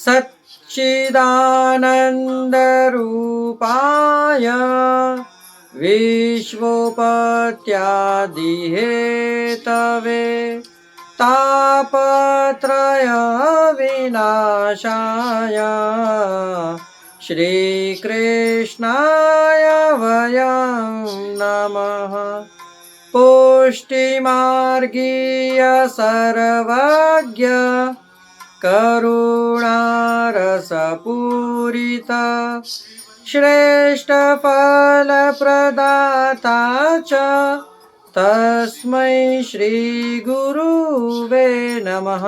सच्चिदानन्दरूपाय विश्वोपत्यादिहेतवे तापत्रय विनाशाय श्रीकृष्णाय वयं नमः। पुष्टिमार्गीय सर्वज्ञ करुणारसपूरित श्रेष्ठ फलप्रदाता च तस्मै श्री गुरुवे नमः।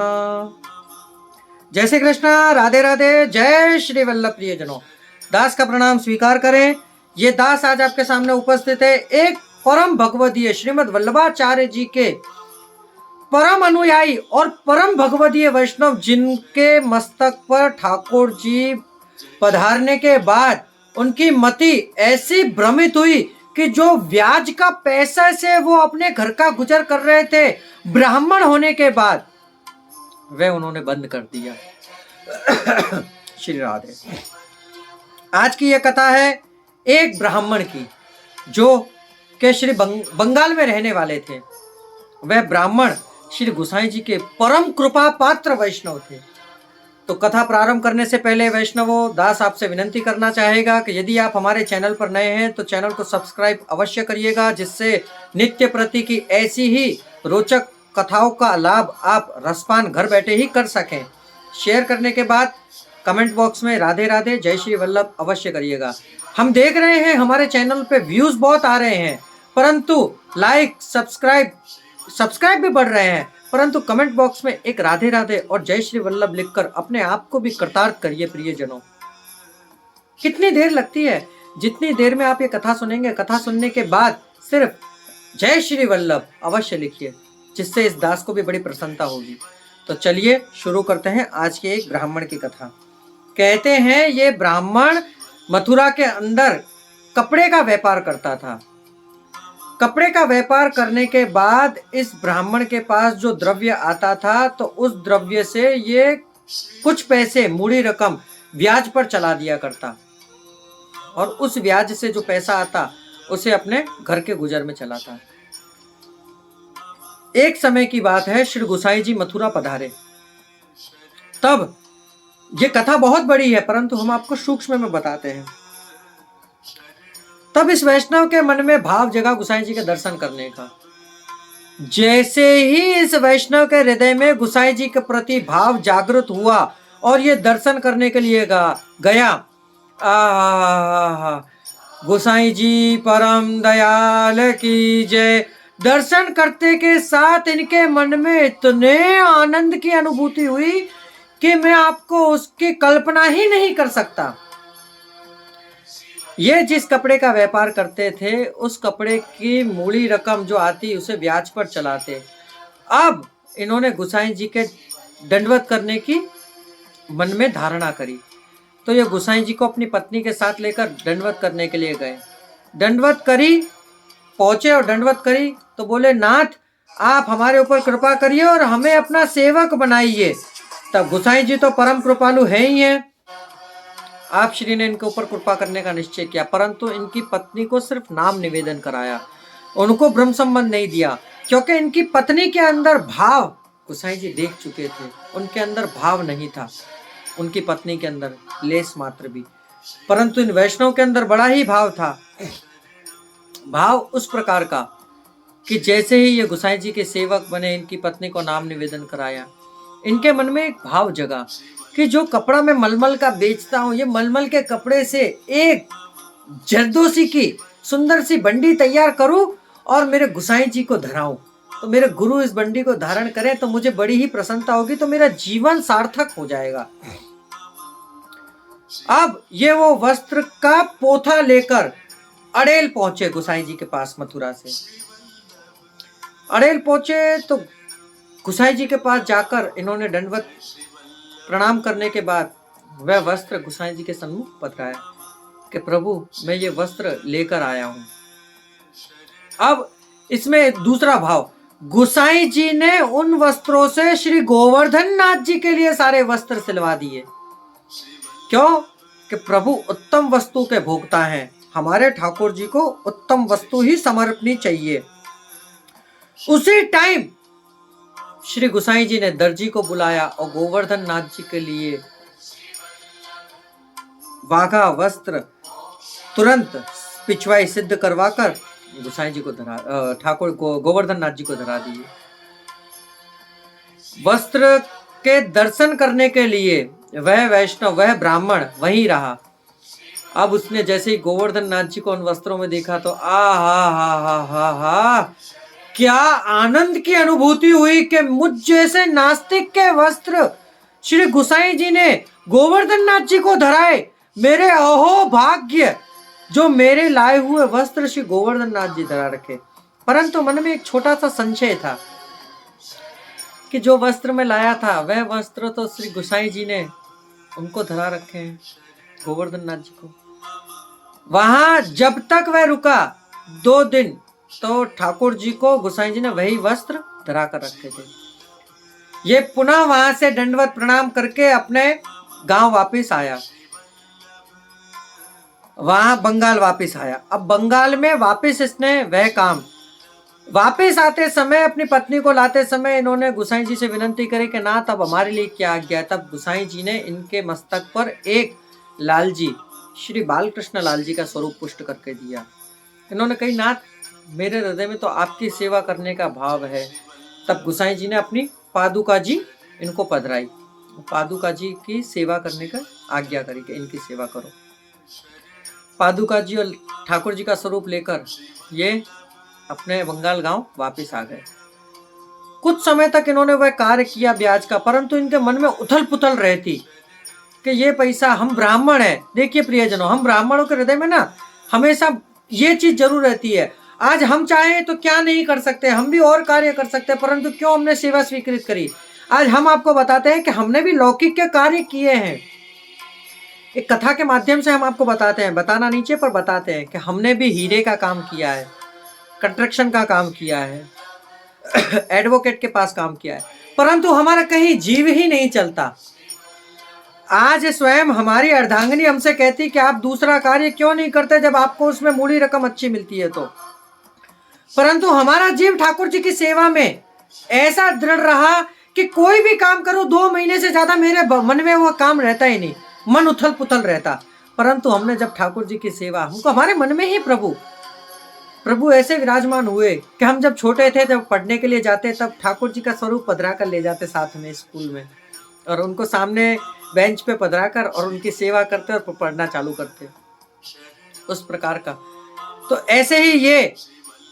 जय श्री कृष्ण, राधे राधे, जय श्री वल्लभ प्रियजनों। दास का प्रणाम स्वीकार करें। ये दास आज आपके सामने उपस्थित है एक परम भगवदीय श्रीमद् वल्लभाचार्य जी के परम अनुयायी और परम भगवदीय वैष्णव, जिनके मस्तक पर ठाकुर जी पधारने के बाद उनकी मति ऐसी भ्रमित हुई कि जो ब्याज का पैसा से वो अपने घर का गुजर कर रहे थे, ब्राह्मण होने के बाद वह उन्होंने बंद कर दिया। श्री राधे। आज की यह कथा है एक ब्राह्मण की, जो के श्री बंगाल में रहने वाले थे। वह ब्राह्मण श्री गोसाई जी के परम कृपा पात्र वैष्णव थे। तो कथा प्रारंभ करने से पहले वैष्णवों, दास आपसे विनंती करना चाहेगा कि यदि आप हमारे चैनल पर नए हैं तो चैनल को सब्सक्राइब अवश्य करिएगा, जिससे नित्य प्रति की ऐसी ही रोचक कथाओं का लाभ आप रसपान घर बैठे ही कर सकें। शेयर करने के बाद कमेंट बॉक्स में राधे राधे, जय श्री वल्लभ अवश्य करिएगा। हम देख रहे हैं हमारे चैनल पे व्यूज बहुत आ रहे हैं, परंतु लाइक सब्सक्राइब भी बढ़ रहे हैं, परंतु कमेंट बॉक्स में एक राधे राधे और जय श्री वल्लभ लिखकर अपने आप को भी कृतार्थ करिए। प्रियजनों, कितनी देर लगती है, जितनी देर में आप ये कथा सुनेंगे, कथा सुनने के बाद सिर्फ जय श्री वल्लभ अवश्य लिखिए, जिससे इस दास को भी बड़ी प्रसन्नता होगी। तो चलिए शुरू करते हैं आज के एक ब्राह्मण की कथा। कहते हैं ये ब्राह्मण मथुरा के अंदर कपड़े का व्यापार करता था। कपड़े का व्यापार करने के बाद इस ब्राह्मण के पास जो द्रव्य आता था, तो उस द्रव्य से ये कुछ पैसे, मूड़ी रकम ब्याज पर चला दिया करता, और उस ब्याज से जो पैसा आता उसे अपने घर के गुजर में चलाता। एक समय की बात है, श्री गोसाई जी मथुरा पधारे। तब ये कथा बहुत बड़ी है, परंतु हम आपको सूक्ष्म में बताते हैं। तब इस वैष्णव के मन में भाव जगा गोसाई जी के दर्शन करने का। जैसे ही इस वैष्णव के हृदय में गोसाई जी के प्रति भाव जागृत हुआ और ये दर्शन करने के लिए गया, गोसाई जी परम दयाल की जय। दर्शन करते के साथ इनके मन में इतने आनंद की अनुभूति हुई कि मैं आपको उसकी कल्पना ही नहीं कर सकता। ये जिस कपड़े का व्यापार करते थे, उस कपड़े की मूड़ी रकम जो आती उसे ब्याज पर चलाते। अब इन्होंने गोसाई जी के दंडवत करने की मन में धारणा करी, तो ये गोसाई जी को अपनी पत्नी के साथ लेकर दंडवत करने के लिए गए। दंडवत करी, पहुंचे और दंडवत करी तो बोले, नाथ आप हमारे ऊपर कृपा करिए और हमें अपना सेवक बनाइए। तब गोसाई जी तो परम कृपालु है ही हैं। आप श्री ने इनके ऊपर कृपा करने का निश्चय किया, परंतु इनकी पत्नी को सिर्फ नाम निवेदन कराया, उनको ब्रह्म संबंध नहीं दिया, क्योंकि इनकी पत्नी के अंदर भाव गोसाई जी देख चुके थे, उनके अंदर भाव नहीं था, उनकी पत्नी के अंदर लेस मात्र भी। परंतु इन वैष्णव के अंदर बड़ा ही भाव था। भाव उस प्रकार का कि जैसे ही ये गोसाई जी के सेवक बने, इनकी पत्नी को नाम निवेदन कराया, इनके मन में एक भाव जगा कि जो कपड़ा मैं मलमल का बेचता हूँ, ये मलमल के कपड़े से एक जरदोसी की सुंदर सी बंडी तैयार करूं और मेरे गोसाई जी को धराऊं, तो मेरे गुरु इस बंडी को धारण करें तो मुझे बड़ी ही प्रसन्नता होगी, तो मेरा जीवन सार्थक हो जाएगा। अब ये वो वस्त्र का पोथा लेकर अड़ेल पहुंचे गोसाई जी के पास। मथुरा से अड़ेल पहुंचे तो गोसाई जी के पास जाकर इन्होंने दंडवत प्रणाम करने के बाद वह वस्त्र गोसाई जी के सम्मुख पधराया कि प्रभु मैं ये वस्त्र लेकर आया हूं। अब इसमें दूसरा भाव, गोसाई जी ने उन वस्त्रों से श्री गोवर्धन नाथ जी के लिए सारे वस्त्र सिलवा दिए। क्यों? कि प्रभु उत्तम वस्तु के भोक्ता हैं, हमारे ठाकुर जी को उत्तम वस्तु ही समर्पणी चाहिए। उसी टाइम श्री गुसाई जी ने दर्जी को बुलाया और गोवर्धन नाथ जी के लिए वाघा वस्त्र तुरंत पिछवाई सिद्ध करवाकर गुसाई जी को ठाकुर को गोवर्धन नाथ जी को धरा दिए। वस्त्र के दर्शन करने के लिए वह वैष्णव, वह ब्राह्मण वहीं रहा। अब उसने जैसे ही गोवर्धन नाथ जी को उन वस्त्रों में देखा तो हा, क्या आनंद की अनुभूति हुई कि मुझ जैसे नास्तिक के वस्त्र श्री गुसाई जी ने गोवर्धन नाथ जी को धराए। मेरे अहो भाग्य, जो मेरे लाए हुए वस्त्र श्री गोवर्धन नाथ जी धरा रखे। परंतु मन में एक छोटा सा संशय था कि जो वस्त्र मैं लाया था वह वस्त्र तो श्री गुसाई जी ने उनको धरा रखे हैं, गोवर्धन नाथ जी को। वहां जब तक वह रुका 2 दिन, तो ठाकुर जी को गुसाई जी ने वही वस्त्र धरा कर रखे थे। ये पुनः वहां से दंडवत प्रणाम करके अपने गांव वापिस आया, वहां बंगाल वापिस आया। अब बंगाल में वापिस इसने वह काम, वापिस आते समय अपनी पत्नी को लाते समय इन्होंने गुसाई जी से विनती करी कि ना तब हमारे लिए क्या आज्ञा। तब गुसाई जी ने इनके मस्तक पर एक लालजी, श्री बालकृष्ण लाल जी का स्वरूप पुष्ट करके दिया। इन्होंने कही नाथ, मेरे हृदय में तो आपकी सेवा करने का भाव है। तब गुसाई जी ने अपनी पादुका जी इनको पधराई, पादुका जी की सेवा करने का आज्ञा करी कि इनकी सेवा करो। पादुका जी और ठाकुर जी का स्वरूप लेकर ये अपने बंगाल गांव वापस आ गए। कुछ समय तक इन्होंने वह कार्य किया ब्याज का, परंतु इनके मन में उथल पुथल रहती कि ये पैसा, हम ब्राह्मण हैं। देखिए प्रियजनों, हम ब्राह्मणों के हृदय में ना हमेशा ये चीज जरूर रहती है, आज हम चाहें तो क्या नहीं कर सकते, हम भी और कार्य कर सकते हैं, परंतु क्यों हमने सेवा स्वीकृत करी। आज हम आपको बताते हैं कि हमने भी लौकिक के कार्य किए हैं। एक कथा के माध्यम से हम आपको बताते हैं, बताना नीचे पर बताते हैं कि हमने भी हीरे का काम किया है, कंस्ट्रक्शन का काम किया है, एडवोकेट के पास काम किया है, परंतु हमारा कहीं जीव ही नहीं चलता। आज स्वयं हमारी अर्धांगिनी हमसे कहती कि आप दूसरा कार्य क्यों नहीं करते जब आपको उसमें मूली रकम अच्छी मिलती है तो, परंतु हमारा जीव ठाकुर जी की सेवा में ऐसा दृढ़ रहा कि कोई भी काम करो 2 महीने से ज्यादा मेरे मन में वो काम रहता ही नहीं, मन उथल पुथल रहता। परंतु हमने जब ठाकुर जी की सेवा, हमको हमारे मन में ही प्रभु ऐसे विराजमान हुए कि हम जब छोटे थे, जब पढ़ने के लिए जाते, तब ठाकुर जी का स्वरूप पधरा कर ले जाते साथ में स्कूल में, और उनको सामने बेंच पे पधरा कर और उनकी सेवा करते और पढ़ना चालू करते, उस प्रकार का। तो ऐसे ही ये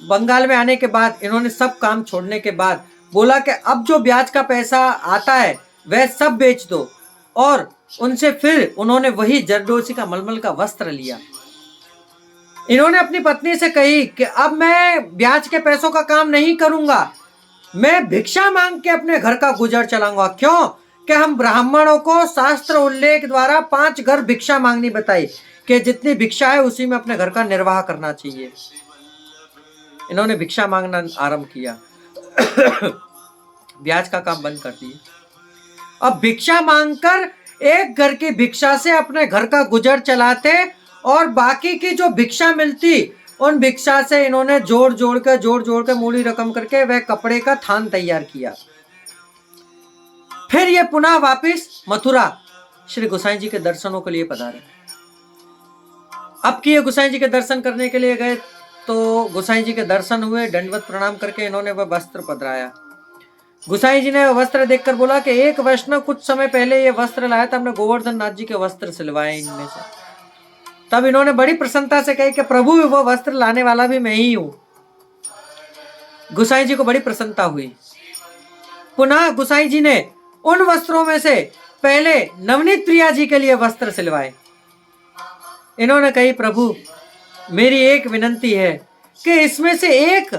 बंगाल में आने के बाद इन्होंने सब काम छोड़ने के बाद बोला कि अब जो ब्याज का पैसा आता है वह सब बेच दो, और उनसे फिर उन्होंने वही जरदोशी का मलमल का वस्त्र लिया। इन्होंने अपनी पत्नी से कही कि अब मैं ब्याज के पैसों का काम नहीं करूंगा, मैं भिक्षा मांग के अपने घर का गुजर चलाऊंगा। क्यों? कि हम ब्राह्मणों को शास्त्र उल्लेख द्वारा 5 घर भिक्षा मांगनी बताई कि जितनी भिक्षा है उसी में अपने घर का निर्वाह करना चाहिए। इन्होंने भिक्षा मांगना आरंभ किया, ब्याज का काम बंद कर दिया। अब भिक्षा मांगकर एक घर की भिक्षा से अपने घर का गुजर चलाते, और बाकी की जो भिक्षा मिलती उन भिक्षा से इन्होंने जोड़ जोड़ के मूली रकम करके वह कपड़े का थान तैयार किया। फिर ये पुनः वापिस मथुरा श्री गोसाई जी के दर्शनों के लिए पधारे। अब कि ये गोसाई जी के दर्शन करने के लिए गए तो गोसाई जी के दर्शन हुए, दंडवत प्रणाम करके इन्होंने वह वस्त्र पधराया। गोसाई जी ने वस्त्र देखकर बोला कि एक वैष्णव कुछ समय पहले ये वस्त्र लाया था, हमने गोवर्धन नाथ जी के वस्त्र सिलवाए इनमें से। तब इन्होंने बड़ी प्रसन्नता से कही कि प्रभु वो वस्त्र लाने वाला भी मैं ही हूं। गोसाई जी को बड़ी प्रसन्नता हुई। पुनः गोसाई जी ने उन वस्त्रों में से पहले नवनीत प्रिया जी के लिए वस्त्र सिलवाए। इन्होंने कही प्रभु मेरी एक विनंती है कि इसमें से एक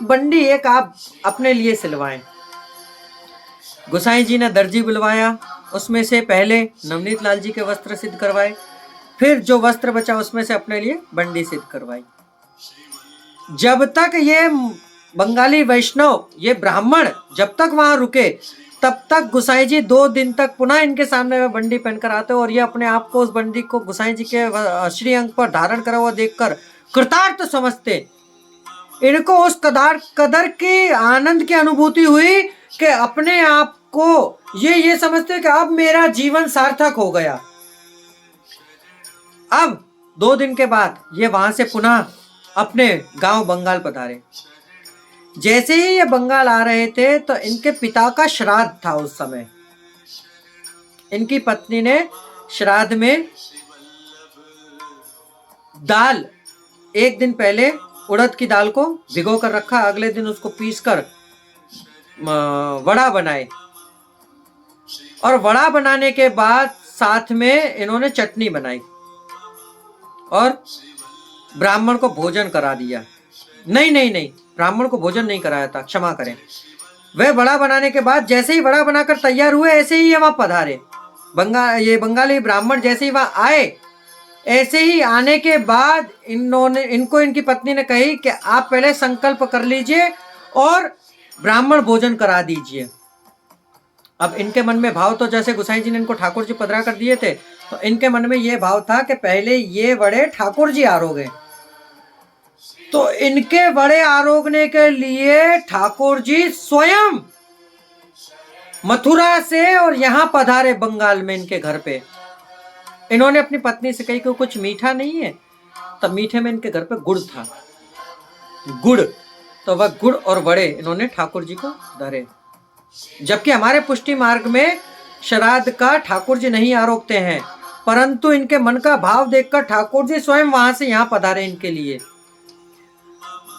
बंडी एक आप अपने लिए सिलवाएं। गोसाई जी ने दर्जी बुलवाया, उसमें से पहले नवनीत लाल जी के वस्त्र सिद्ध करवाए, फिर जो वस्त्र बचा उसमें से अपने लिए बंडी सिद्ध करवाई। जब तक ये बंगाली वैष्णव, ये ब्राह्मण जब तक वहां रुके, तब तक गोसाई जी 2 दिन तक पुनः इनके सामने वह बंडी पहनकर आते और ये अपने आप को उस बंडी को गोसाई जी के श्री अंग पर धारण करा हुआ देखकर कृतार्थ समझते। इनको उस कदर की आनंद की अनुभूति हुई कि अपने आप को ये समझते कि अब मेरा जीवन सार्थक हो गया। अब 2 दिन के बाद ये वहां से पुनः अपने गांव बंगाल पधारे। जैसे ही ये बंगाल आ रहे थे तो इनके पिता का श्राद्ध था। उस समय इनकी पत्नी ने श्राद्ध में दाल, एक दिन पहले उड़द की दाल को भिगो कर रखा, अगले दिन उसको पीसकर वड़ा बनाए और वड़ा बनाने के बाद साथ में इन्होंने चटनी बनाई और ब्राह्मण को भोजन करा दिया। नहीं, ब्राह्मण को भोजन नहीं कराया था, क्षमा करें। वह वड़ा बनाने के बाद जैसे ही वड़ा बनाकर तैयार हुए ऐसे ही ये वहां पधारे। ये बंगाली ब्राह्मण जैसे ही वहां आए, ऐसे ही आने के बाद इनको इनकी पत्नी ने कही कि आप पहले संकल्प कर लीजिए और ब्राह्मण भोजन करा दीजिए। अब इनके मन में भाव तो जैसे गोसाई जी ने इनको ठाकुर जी पधरा कर दिए थे, तो इनके मन में ये भाव था कि पहले ये वड़े ठाकुर जी आरोगे। तो इनके वड़े आरोगने के लिए ठाकुर जी स्वयं मथुरा से और यहां पधारे बंगाल में इनके घर पे। इन्होंने अपनी पत्नी से कही कि कुछ मीठा नहीं है, तब मीठे में इनके घर पे गुड़ था, गुड़, तो वह गुड़ और वड़े इन्होंने ठाकुर जी को धरे। जबकि हमारे पुष्टि मार्ग में श्राद्ध का ठाकुर जी नहीं आरोगते हैं, परंतु इनके मन का भाव देखकर ठाकुर जी स्वयं वहां से यहां पधारे इनके लिए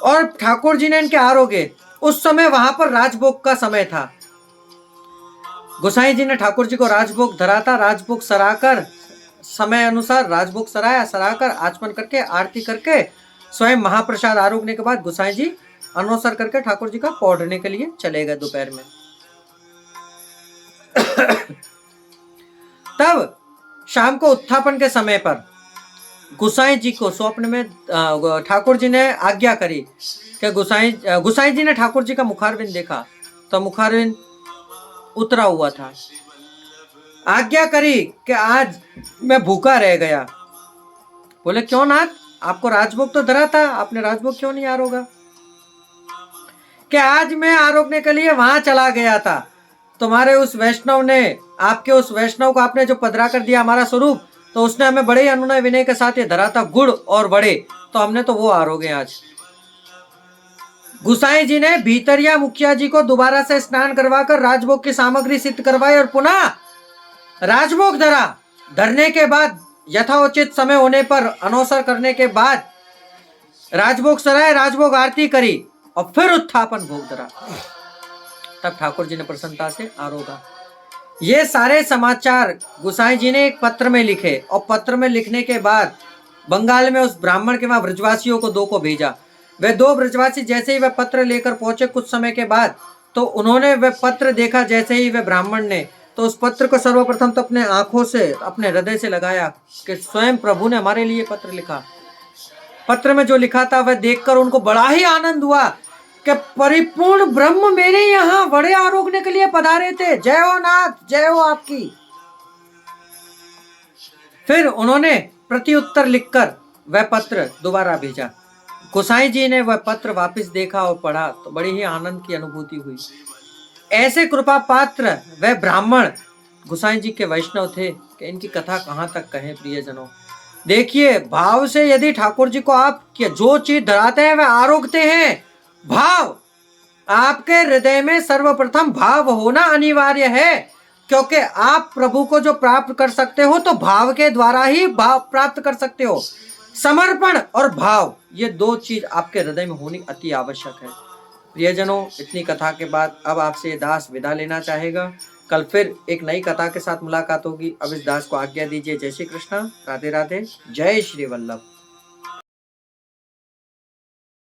और ठाकुर जी ने इनके आरोगे। उस समय वहां पर राजभोग का समय था। गोसाई जी ने ठाकुर जी को राजभोग धरा था। राजभोग सराकर समय अनुसार राजभोग सराया, सराकर आचमन करके आरती करके स्वयं महाप्रसाद आरोगने के बाद गोसाई जी अनुसर करके ठाकुर जी का पौधने के लिए चले गए दोपहर में। तब शाम को उत्थापन के समय पर गोसाई जी को स्वप्न में ठाकुर जी ने आज्ञा करी कि गोसाई जी ने ठाकुर जी का मुखारविंद देखा तो मुखारविंद उतरा हुआ था। आज्ञा करी कि आज मैं भूखा रह गया। बोले क्यों नाथ, आपको राजभोग तो धरा था, आपने राजभोग क्यों नहीं आरोगा? कि आज मैं आरोगने के लिए वहां चला गया था, तुम्हारे उस वैष्णव ने, आपके उस वैष्णव को आपने जो पधरा कर दिया हमारा स्वरूप, तो उसने हमें बड़े ही अनुनय विनय के साथ ये धरा था गुड़ और बड़े, तो हमने तो वो आरोगे आज। गोसाई जी ने भीतरिया मुखिया जी को दोबारा से स्नान करवाकर राजभोग की सामग्री सिद्ध करवाई और पुनः राजभोग धरा। धरने के बाद यथाउचित समय होने पर अनौसर करने के बाद राजभोग सराय, राजभोग आरती करी और फिर उत्थापन भोग धरा। तब ठाकुर जी ने प्रसन्नता से आरोगा। ये सारे समाचार गोसाई जी ने एक पत्र में लिखे और पत्र में लिखने के बाद बंगाल में उस ब्राह्मण के वहां ब्रजवासियों को 2 को भेजा। वे 2 ब्रजवासी जैसे ही वह पत्र लेकर पहुंचे कुछ समय के बाद, तो उन्होंने वह पत्र देखा जैसे ही वह ब्राह्मण ने, तो उस पत्र को सर्वप्रथम तो अपने आंखों से, अपने हृदय से लगाया कि स्वयं प्रभु ने हमारे लिए पत्र लिखा। पत्र में जो लिखा था वह देखकर उनको बड़ा ही आनंद हुआ कि परिपूर्ण ब्रह्म मेरे यहाँ बड़े आरोगने के लिए पधारे थे। जय हो नाथ, जय हो आपकी। फिर उन्होंने प्रत्युत्तर लिखकर वह पत्र दोबारा भेजा। गोसाई जी ने वह पत्र वापस देखा और पढ़ा तो बड़ी ही आनंद की अनुभूति हुई। ऐसे कृपा पात्र वह ब्राह्मण गोसाई जी के वैष्णव थे कि इनकी कथा कहां तक कहें प्रियजनों। देखिए, भाव से यदि ठाकुर जी को आप जो चीज धराते हैं वह आरोगते हैं। भाव, आपके हृदय में सर्वप्रथम भाव होना अनिवार्य है, क्योंकि आप प्रभु को जो प्राप्त कर सकते हो तो भाव के द्वारा ही भाव प्राप्त कर सकते हो। समर्पण और भाव, ये 2 चीज आपके हृदय में होनी अति आवश्यक है। प्रियजनों, इतनी कथा के बाद अब आपसे दास विदा लेना चाहेगा। कल फिर एक नई कथा के साथ मुलाकात होगी। अब इस दास को आज्ञा दीजिए। जय श्री कृष्ण, राधे राधे, जय श्री वल्लभ।